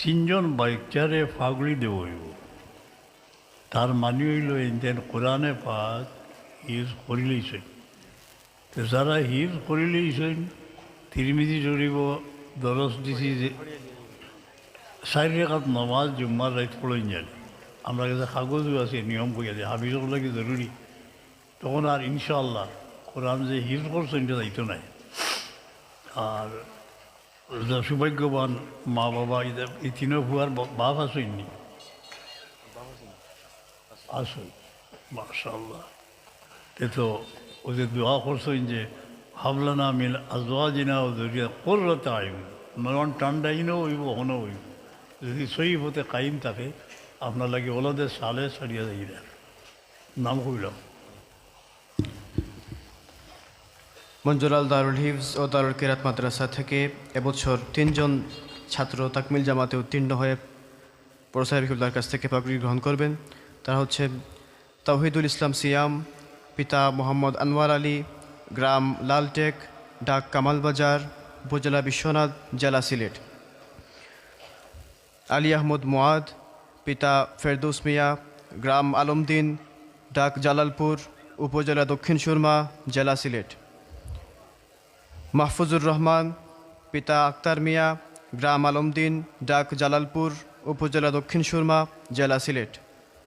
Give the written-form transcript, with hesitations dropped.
তিনজন বাচ্চারে ফাগলি দেব তার মানি হইল যেন কোরআনে পাক হিজ করিলেইছেন তো যারা হিজ করিলেইছেন তিরমিজি শরীফ দরস দিছি যে 4 রাকাত নামাজ জুম্মার রাত পড়েন জানি আমরা কাছে কাগজও আছে নিয়ম করিয়া যে হাফিজগুলো কি জরুরি তখন আর ইনশাআল্লাহ কোরআন যে হিজ করছেন এটা দায়িত্ব নাই আর সৌভাগ্যবান মা বাবা এই তিনও ভুয়ার বাপ আসেননি আসুন মাশাআল্লাহ তো ওদের দোয়া করছেন যে হাবলানা মিল আজওয়াজিনা ও জরিয়া কুররাতা আয়ুন নয়ন টান্ডাইনও হইব হনও হইব যদি সহিহ হতে কায়েম থাকে আপনার লাগে ওলাদের সালে ছাড়িয়া যাইরা নাম কইলাম মঞ্জুলাল দারুল হিফজ ও দারুল কিরাত মাদ্রাসা থেকে এবছর 3 জন ছাত্র তাকমিল জামাতে উত্তীর্ণ হয়ে পরসাহিবুল্লাহর কাছ থেকে পাগড়ি গ্রহণ করবেন। তারা হচ্ছে তাওহিদুল ইসলাম সিয়াম, পিতা মোহাম্মদ আনোয়ার আলী, গ্রাম লালটেক, ডাক কামালবাজার, উপজেলা বিশ্বনাথ, জেলা সিলেট। আলী আহমদ মুয়াদ, পিতা ফেরদৌস মিয়া, গ্রাম আলমদিন, ডাক জালালপুর, উপজেলা দক্ষিণ সুরমা, জেলা সিলেট। মাহফুজুর রহমান, পিতা আক্তার মিয়া, গ্রাম আলমদিন, ডাক জালালপুর, উপজেলা দক্ষিণ সুরমা, জেলা সিলেট।